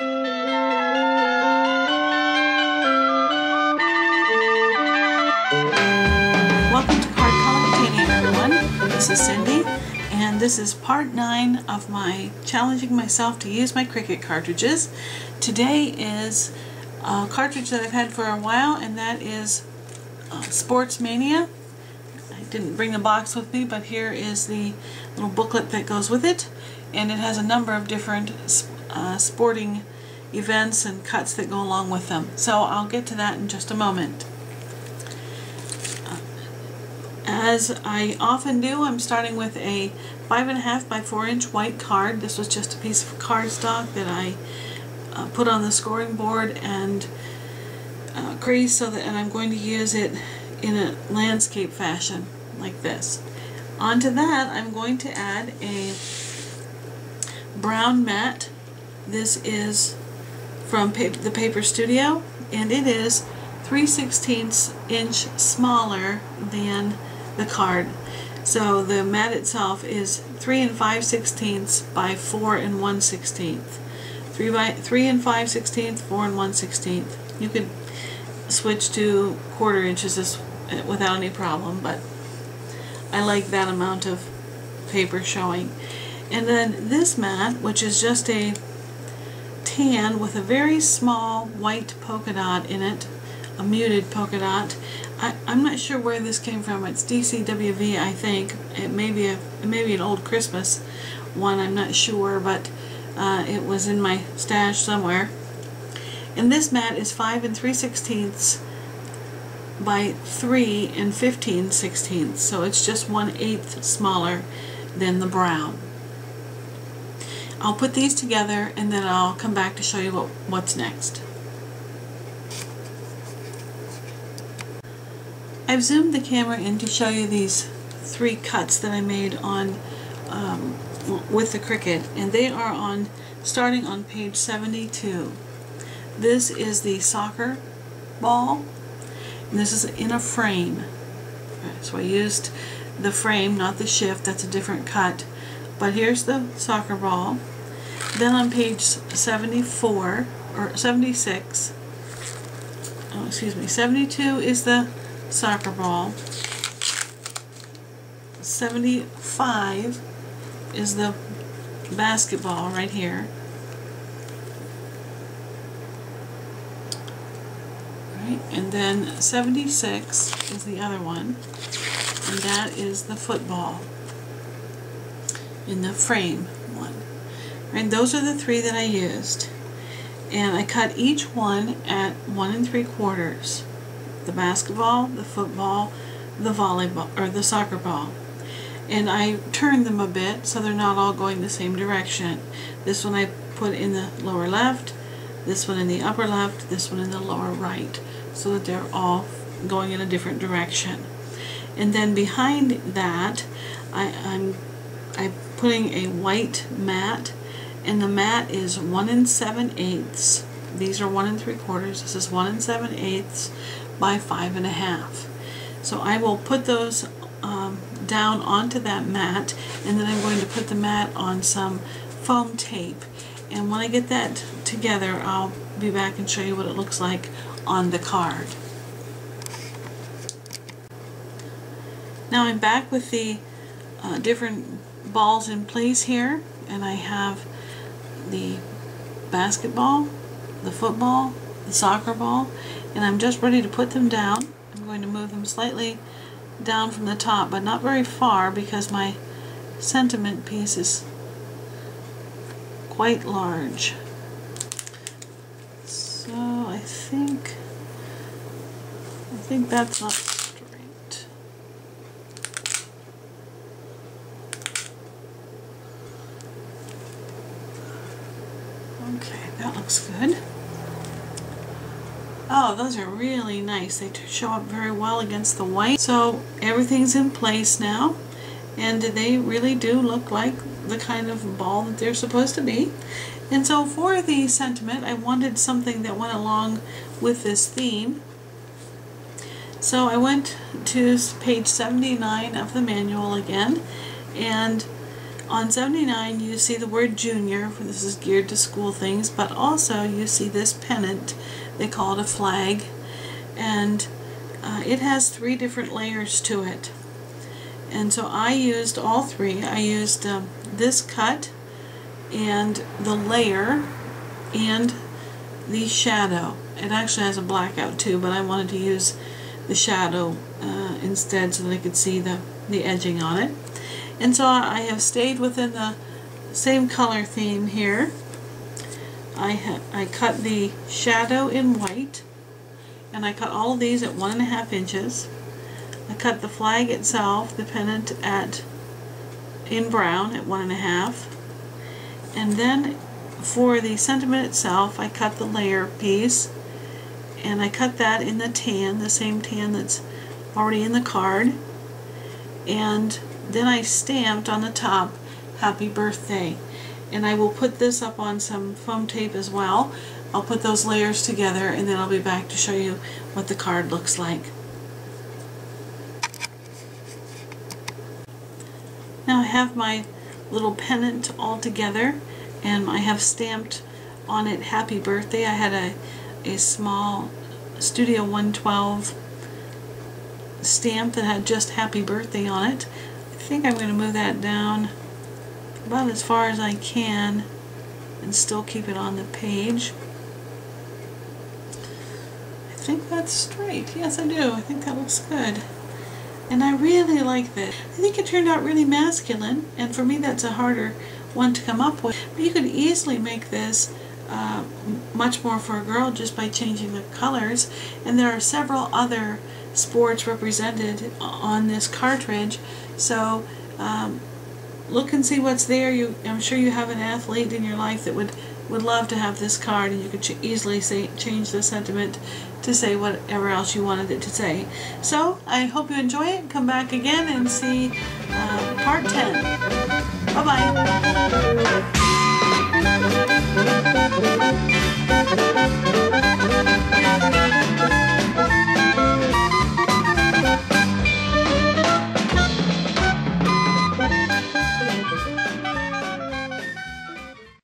Welcome to Collectanea, everyone. This is Cindy, and this is part 9 of my challenging myself to use my Cricut cartridges. Today is a cartridge that I've had for a while, and that is Sports Mania. I didn't bring the box with me, but here is the little booklet that goes with it, and it has a number of different sporting events and cuts that go along with them. So I'll get to that in just a moment. As I often do, I'm starting with a 5.5 by 4 inch white card. This was just a piece of cardstock that I put on the scoring board and creased so that, and I'm going to use it in a landscape fashion like this. Onto that, I'm going to add a brown mat. This is from the Paper Studio, and it is 3/16 inch smaller than the card. So the mat itself is 3 5/16 by 4 1/16. 3 5/16, 4 1/16. You could switch to 1/4 inches without any problem, but I like that amount of paper showing. And then this mat, which is just a tan with a very small white polka dot in it, a muted polka dot. I'm not sure where this came from. It's DCWV, I think. It may be an old Christmas one. I'm not sure, but it was in my stash somewhere. And this mat is 5 3/16 by 3 15/16, so it's just 1/8 smaller than the brown. I'll put these together and then I'll come back to show you what's next. I've zoomed the camera in to show you these 3 cuts that I made on with the Cricut, and they are starting on page 72. This is the soccer ball, and this is in a frame. So I used the frame, not the shift. That's a different cut. But here's the soccer ball. Then on page 74 or 76, oh excuse me, 72 is the soccer ball. 75 is the basketball right here. Right, and then 76 is the other one, and that is the football in the frame one. And those are the 3 that I used, and I cut each one at 1 3/4. The basketball, the football, the volleyball, or the soccer ball. And I turned them a bit so they're not all going the same direction. This one I put in the lower left, this one in the upper left, this one in the lower right, so that they're all going in a different direction. And then behind that, I'm putting a white mat, and the mat is 1 7/8. These are 1 3/4. This is 1 7/8 by 5.5. So I will put those down onto that mat, and then I'm going to put the mat on some foam tape. And when I get that together, I'll be back and show you what it looks like on the card. Now I'm back with the different balls in place here, and I have the basketball, the football, the soccer ball, and I'm just ready to put them down. I'm going to move them slightly down from the top, but not very far, because my sentiment piece is quite large. So I think that's not straight. Okay, that looks good. Oh, those are really nice. They show up very well against the white. So everything's in place now, and they really do look like the kind of ball that they're supposed to be. And so for the sentiment, I wanted something that went along with this theme. So I went to page 79 of the manual again, and On 79 you see the word junior, this is geared to school things, but also you see this pennant, they call it a flag, and it has 3 different layers to it. And so I used all 3. I used this cut and the layer and the shadow. It actually has a blackout too, but I wanted to use the shadow instead so that I could see the edging on it. And so I have stayed within the same color theme here. I cut the shadow in white, and I cut all of these at 1.5 inches. I cut the flag itself, the pennant, in brown at 1.5. And then for the sentiment itself, I cut the layer piece, and I cut that in the tan, the same tan that's already in the card. And then I stamped on the top, Happy Birthday. And I will put this up on some foam tape as well. I'll put those layers together, and then I'll be back to show you what the card looks like. Now I have my little pennant all together, and I have stamped on it Happy Birthday. I had a small Studio 112 stamp that had just Happy Birthday on it. I think I'm going to move that down about as far as I can and still keep it on the page. I think that's straight. Yes, I do. I think that looks good. And I really like this. I think it turned out really masculine, and for me that's a harder one to come up with. But you could easily make this much more for a girl just by changing the colors. And there are several other sports represented on this cartridge, so look and see what's there. I'm sure you have an athlete in your life that would love to have this card, and you could easily change the sentiment to say whatever else you wanted it to say. So I hope you enjoy it. Come back again and see part 10. Bye-bye.